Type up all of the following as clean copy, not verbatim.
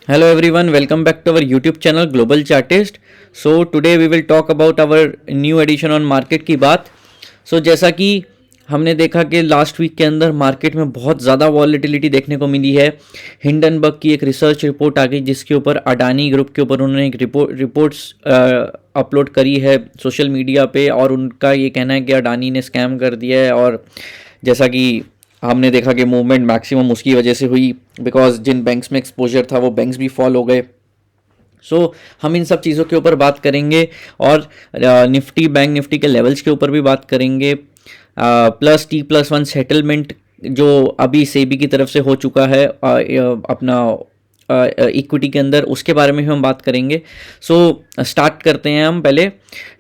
Hello everyone, welcome back to our YouTube channel Global Chartist. So today we will talk about our new edition on market की बात. So जैसा कि हमने देखा कि last week के अंदर मार्केट में बहुत ज़्यादा वॉलेटिलिटी देखने को मिली है. हिंडनबर्ग की एक रिसर्च रिपोर्ट आ गई जिसके ऊपर अडानी ग्रुप के ऊपर उन्होंने एक रिपोर्ट्स अपलोड करी है सोशल मीडिया पे और उनका ये कहना है कि अडानी ने स्कैम कर दिया है. और जैसा कि हमने देखा कि मूवमेंट मैक्सिमम उसकी वजह से हुई बिकॉज जिन बैंक्स में एक्सपोजर था वो बैंक्स भी फॉल हो गए. सो हम इन सब चीज़ों के ऊपर बात करेंगे और निफ्टी बैंक निफ्टी के लेवल्स के ऊपर भी बात करेंगे. प्लस T+1 सेटलमेंट जो अभी सेबी की तरफ से हो चुका है अपना इक्विटी के अंदर, उसके बारे में हम बात करेंगे. सो स्टार्ट करते हैं हम. पहले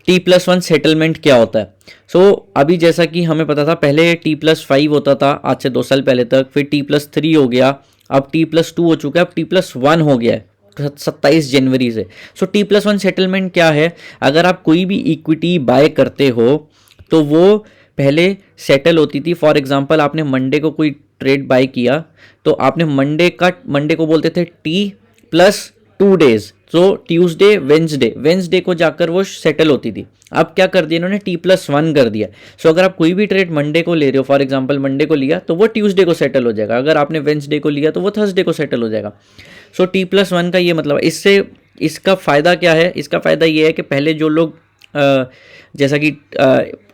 T+1 सेटलमेंट क्या होता है. सो अभी जैसा कि हमें पता था पहले T+5 होता था आज से 2 साल पहले तक, फिर T+3 हो गया, अब T+2 हो चुका है, अब T+1 हो गया है 27 जनवरी से. सो T+1 सेटलमेंट क्या है. अगर आप कोई भी इक्विटी बाय करते हो तो वो पहले सेटल होती थी. फॉर एग्जांपल आपने मंडे को कोई ट्रेड बाय किया तो आपने मंडे को बोलते थे T+2 डेज. तो ट्यूसडे वेंसडे को जाकर वो सेटल होती थी. अब क्या कर दिया इन्होंने, T+1 कर दिया. सो अगर आप कोई भी ट्रेड मंडे को ले रहे हो, फॉर एग्जांपल मंडे को लिया तो वो ट्यूसडे को सेटल हो जाएगा. अगर आपने वेंसडे को लिया तो वो थर्सडे को सेटल हो जाएगा. सो T+1 का ये मतलब है. इससे इसका फ़ायदा क्या है. इसका फ़ायदा ये है कि पहले जो लोग जैसा कि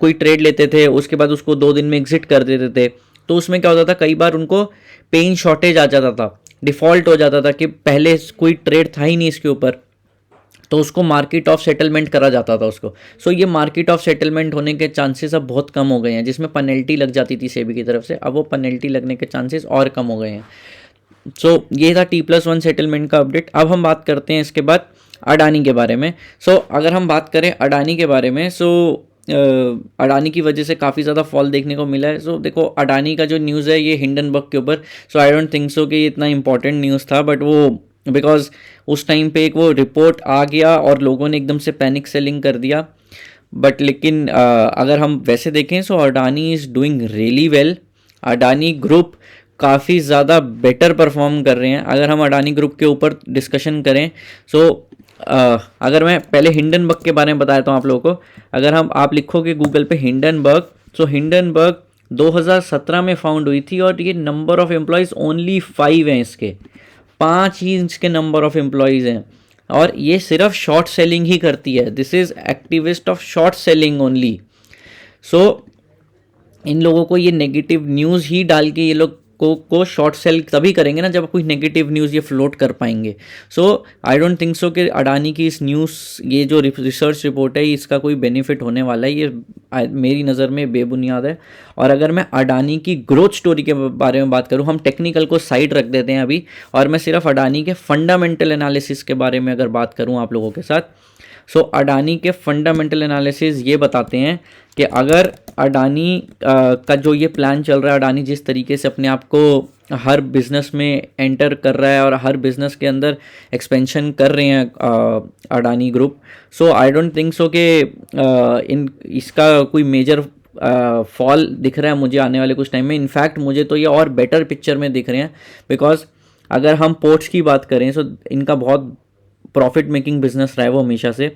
कोई ट्रेड लेते थे उसके बाद उसको 2 दिन में एग्जिट कर देते थे, तो उसमें क्या होता था, कई बार उनको पेन शॉर्टेज आ जाता था, डिफ़ॉल्ट हो जाता था कि पहले कोई ट्रेड था ही नहीं इसके ऊपर, तो उसको मार्केट ऑफ सेटलमेंट करा जाता था उसको. सो ये मार्केट ऑफ सेटलमेंट होने के चांसेस अब बहुत कम हो गए हैं, जिसमें पेनल्टी लग जाती थी सेबी की तरफ से. अब वो पेनल्टी लगने के चांसेस और कम हो गए हैं. सो ये था T+1 सेटलमेंट का अपडेट. अब हम बात करते हैं इसके बाद अडानी के बारे में. सो अगर हम बात करें अडानी के बारे में, सो अडानी की वजह से काफ़ी ज़्यादा फॉल देखने को मिला है. सो देखो अडानी का जो न्यूज़ है ये हिंडनबर्ग के ऊपर. सो आई डोंट थिंक सो कि ये इतना इंपॉर्टेंट न्यूज़ था, बट वो बिकॉज उस टाइम पे एक वो रिपोर्ट आ गया और लोगों ने एकदम से पैनिक सेलिंग कर दिया. बट लेकिन अगर हम वैसे देखें so Adani is doing really well. Adani group काफ़ी ज़्यादा बेटर परफॉर्म कर रहे हैं. अगर हम अडानी ग्रुप के ऊपर डिस्कशन करें सो अगर मैं पहले हिंडनबर्ग के बारे में बताता हूँ आप लोगों को. अगर आप लिखोगे गूगल पे हिंडनबर्ग, सो हिंडनबर्ग 2017 में फाउंड हुई थी और ये नंबर ऑफ एम्प्लॉयज़ ओनली 5 हैं. इसके 5 ही इसके नंबर ऑफ एम्प्लॉयज़ हैं और ये सिर्फ शॉर्ट सेलिंग ही करती है. This is activist of short selling only. So इन लोगों को ये नेगेटिव न्यूज़ ही डाल के ये लोग को शॉर्ट सेल तभी करेंगे ना जब कोई नेगेटिव न्यूज़ ये फ्लोट कर पाएंगे. सो आई डोंट थिंक सो कि अडानी की इस न्यूज़ ये जो रिसर्च रिपोर्ट है इसका कोई बेनिफिट होने वाला है. ये मेरी नज़र में बेबुनियाद है. और अगर मैं अडानी की ग्रोथ स्टोरी के बारे में बात करूं, हम टेक्निकल को साइड रख देते हैं अभी और मैं सिर्फ अडानी के फंडामेंटल एनालिसिस के बारे में अगर बात करूं आप लोगों के साथ. सो अडानी के फंडामेंटल एनालिसिस ये बताते हैं कि अगर अडानी का जो ये प्लान चल रहा है, अडानी जिस तरीके से अपने आप को हर बिज़नेस में एंटर कर रहा है और हर बिज़नेस के अंदर एक्सपेंशन कर रहे हैं Adani group. So I don't think so कि इन इसका कोई मेजर फॉल दिख रहा है मुझे आने वाले कुछ टाइम में. इनफैक्ट मुझे तो ये और बेटर पिक्चर में दिख रहे हैं बिकॉज अगर हम पोर्ट्स की बात करें सो इनका बहुत प्रॉफिट मेकिंग बिजनेस रहा है वो हमेशा से.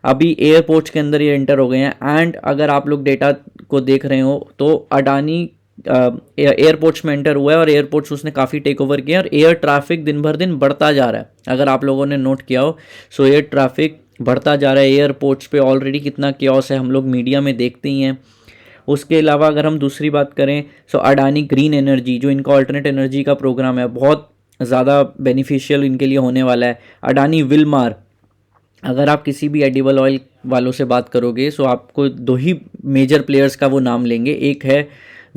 अभी एयरपोर्ट्स के अंदर ये एंटर हो गए हैं एंड अगर आप लोग डेटा को देख रहे हो तो अडानी एयरपोर्ट्स में एंटर हुआ है और एयरपोर्ट्स उसने काफ़ी टेक ओवर किया और एयर ट्रैफिक दिन भर दिन बढ़ता जा रहा है. अगर आप लोगों ने नोट किया हो सो एयर ट्रैफिक बढ़ता जा रहा है. एयरपोर्ट्स पे ऑलरेडी कितना केओस है हम लोग मीडिया में देखते ही हैं. उसके अलावा अगर हम दूसरी बात करें सो अडानी ग्रीन एनर्जी जो इनका ऑल्टरनेट एनर्जी का प्रोग्राम है बहुत ज़्यादा बेनिफिशियल इनके लिए होने वाला है. अडानी विलमार, अगर आप किसी भी एडिबल ऑयल वालों से बात करोगे सो आपको 2 ही मेजर प्लेयर्स का वो नाम लेंगे. एक है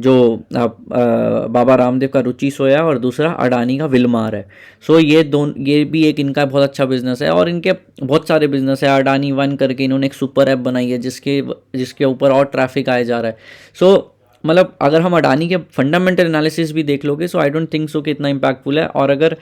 जो बाबा रामदेव का रुचि सोया और दूसरा अडानी का विलमार है. सो ये भी एक इनका बहुत अच्छा बिजनेस है और इनके बहुत सारे बिजनेस है. अडानी वन करके इन्होंने एक सुपर ऐप बनाई है जिसके ऊपर और ट्रैफिक आया जा रहा है. सो मतलब अगर हम अडानी के फंडामेंटल एनालिसिस भी देख लोगे सो आई डोंट थिंक सो कि इतना इम्पैक्टफुल है. और अगर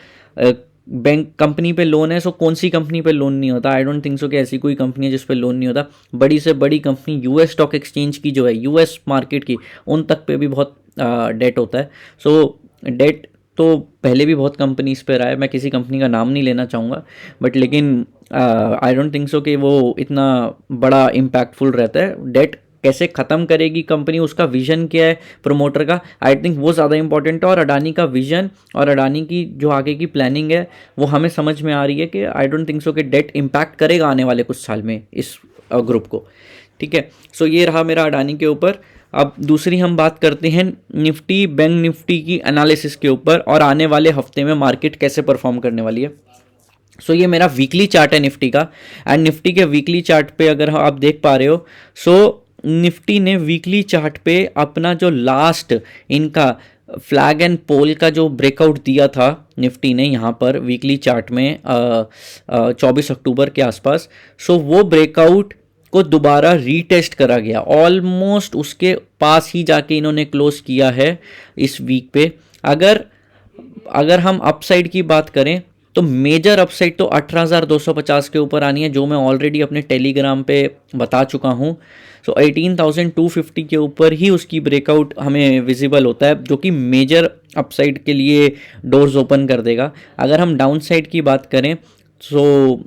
बैंक कंपनी पे लोन है सो कौन सी कंपनी पे लोन नहीं होता. आई डोंट थिंक सो कि ऐसी कोई कंपनी है जिस पे लोन नहीं होता. बड़ी से बड़ी कंपनी यूएस स्टॉक एक्सचेंज की जो है यूएस मार्केट की उन तक पे भी बहुत डेट होता है. सो डेट तो पहले भी बहुत कंपनीज पे रहा है, मैं किसी कंपनी का नाम नहीं लेना चाहूँगा, बट लेकिन आई डोंट थिंक सो कि वो इतना बड़ा इम्पैक्टफुल रहता है। डेट कैसे ख़त्म करेगी कंपनी, उसका विजन क्या है प्रमोटर का, आई थिंक वो ज़्यादा इंपॉर्टेंट है। और अडानी का विजन और अडानी की जो आगे की प्लानिंग है वो हमें समझ में आ रही है कि आई डोंट थिंक सो कि डेट इम्पैक्ट करेगा आने वाले कुछ साल में इस ग्रुप को, ठीक है। सो ये रहा मेरा अडानी के ऊपर। अब दूसरी हम बात करते हैं निफ्टी बैंक निफ्टी की एनालिसिस के ऊपर और आने वाले हफ्ते में मार्केट कैसे परफॉर्म करने वाली है। सो ये मेरा वीकली चार्ट है निफ्टी का, एंड निफ्टी के वीकली चार्ट पे अगर आप देख पा रहे हो, सो निफ्टी ने वीकली चार्ट पे अपना जो लास्ट इनका फ्लैग एंड पोल का जो ब्रेकआउट दिया था निफ्टी ने यहाँ पर वीकली चार्ट में 24 अक्टूबर के आसपास, सो वो ब्रेकआउट को दोबारा रीटेस्ट करा गया, ऑलमोस्ट उसके पास ही जाके इन्होंने क्लोज किया है इस वीक पे। अगर हम अपसाइड की बात करें तो मेजर अपसाइड तो 18,250 के ऊपर आनी है, जो मैं ऑलरेडी अपने टेलीग्राम पे बता चुका हूँ। सो 18,250 के ऊपर ही उसकी ब्रेकआउट हमें विजिबल होता है, जो कि मेजर अपसाइड के लिए डोर्स ओपन कर देगा। अगर हम डाउन साइड की बात करें, सो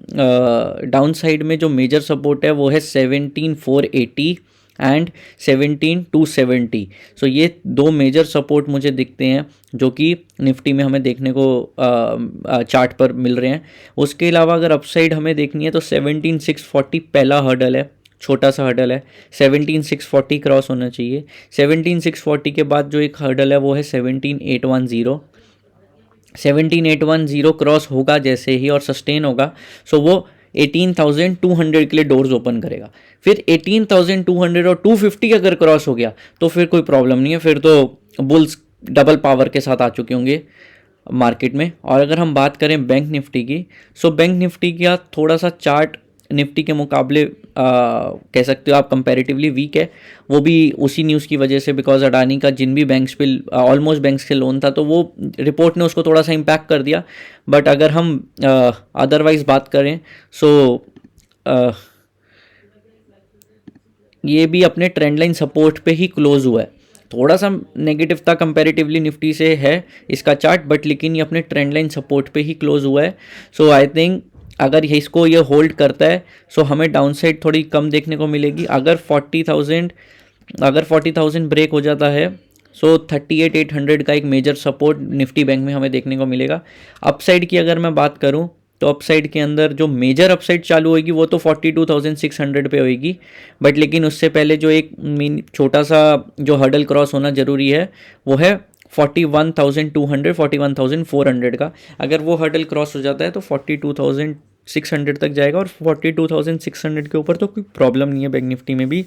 डाउन साइड में जो मेजर सपोर्ट है वो है 17,480 एंड 17,270। सो ये दो मेजर सपोर्ट मुझे दिखते हैं जो कि निफ्टी में हमें देखने को चार्ट पर मिल रहे हैं। उसके अलावा अगर अपसाइड हमें देखनी है तो 17,640 पहला हर्डल है, छोटा सा हर्डल है, 17,640 क्रॉस होना चाहिए। 17,640 के बाद जो एक हर्डल है वो है 17,810। 17,810 क्रॉस होगा जैसे ही और सस्टेन होगा, सो वो 18,200 के लिए डोर्स ओपन करेगा। फिर 18,200 और 250 अगर क्रॉस हो गया तो फिर कोई प्रॉब्लम नहीं है, फिर तो बुल्स डबल पावर के साथ आ चुके होंगे मार्केट में। और अगर हम बात करें बैंक निफ्टी की, सो बैंक निफ्टी का थोड़ा सा चार्ट निफ्टी के मुकाबले कह सकते हो आप कंपैरेटिवली वीक है, वो भी उसी न्यूज़ की वजह से, बिकॉज अडानी का जिन भी बैंक्स पे ऑलमोस्ट बैंक्स के लोन था तो वो रिपोर्ट ने उसको थोड़ा सा इम्पैक्ट कर दिया। बट अगर हम अदरवाइज बात करें, सो ये भी अपने ट्रेंड लाइन सपोर्ट पे ही क्लोज हुआ है। थोड़ा सा नेगेटिव था कंपैरेटिवली निफ्टी से है इसका चार्ट, बट लेकिन ये अपने ट्रेंड लाइन सपोर्ट पे ही क्लोज हुआ है। सो आई थिंक अगर इसको ये होल्ड करता है सो हमें डाउन साइड थोड़ी कम देखने को मिलेगी। अगर 40,000 ब्रेक हो जाता है सो 38,800 का एक मेजर सपोर्ट निफ्टी बैंक में हमें देखने को मिलेगा। अपसाइड की अगर मैं बात करूं तो अपसाइड के अंदर जो मेजर अपसाइड चालू होगी वो तो 42,600 पे होगी, बट लेकिन उससे पहले जो एक छोटा सा जो हर्डल क्रॉस होना ज़रूरी है वो है 41,200 41,400 का। अगर वो हर्डल क्रॉस हो जाता है तो 42,600 तक जाएगा, और 42,600 के ऊपर तो कोई प्रॉब्लम नहीं है बैंक निफ्टी में भी।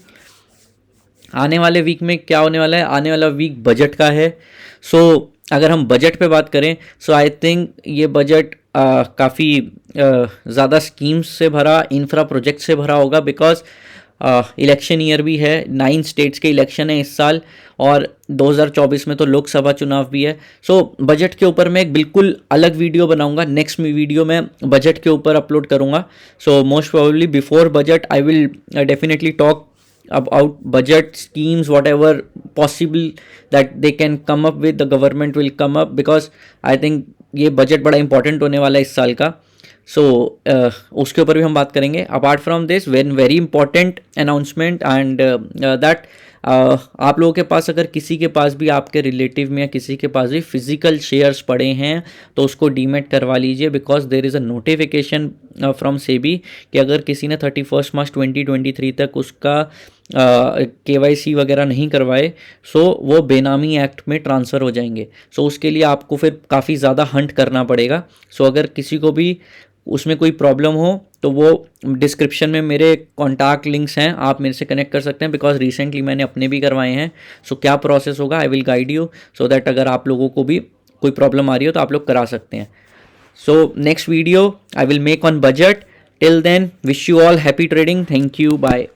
आने वाले वीक में क्या होने वाला है, आने वाला वीक बजट का है। सो अगर हम बजट पे बात करें, सो आई थिंक ये बजट काफ़ी ज़्यादा स्कीम्स से भरा, इंफ्रा प्रोजेक्ट से भरा होगा, बिकॉज इलेक्शन ईयर भी है, 9 स्टेट्स के इलेक्शन है इस साल, और 2024 में तो लोकसभा चुनाव भी है। सो बजट के ऊपर मैं एक बिल्कुल अलग वीडियो बनाऊंगा, नेक्स्ट वीडियो में बजट के ऊपर अपलोड करूंगा। So most probably before budget I will definitely talk about budget schemes, whatever possible that they can come up with, the government will come up, because I think ये budget बड़ा important होने वाला है इस साल का। सो उसके ऊपर भी हम बात करेंगे। Apart from this very important announcement and that आप लोगों के पास, अगर किसी के पास भी आपके रिलेटिव में या किसी के पास भी फिजिकल शेयर्स पड़े हैं तो उसको डीमेट करवा लीजिए, because there is a notification from SEBI कि अगर किसी ने 31 मार्च 2023 तक उसका KYC वगैरह नहीं करवाए सो वो बेनामी एक्ट में ट्रांसफ़र हो जाएंगे। सो उसके लिए आपको फिर काफ़ी ज़्यादा हंट करना पड़ेगा। सो अगर किसी को भी उसमें कोई प्रॉब्लम हो तो वो डिस्क्रिप्शन में मेरे कॉन्टैक्ट लिंक्स हैं, आप मेरे से कनेक्ट कर सकते हैं, बिकॉज रिसेंटली मैंने अपने भी करवाए हैं। सो क्या प्रोसेस होगा I will guide you, so that अगर आप लोगों को भी कोई प्रॉब्लम आ रही हो तो आप लोग करा सकते हैं। So next video I will make on budget. Till then wish you all happy trading. Thank you, bye.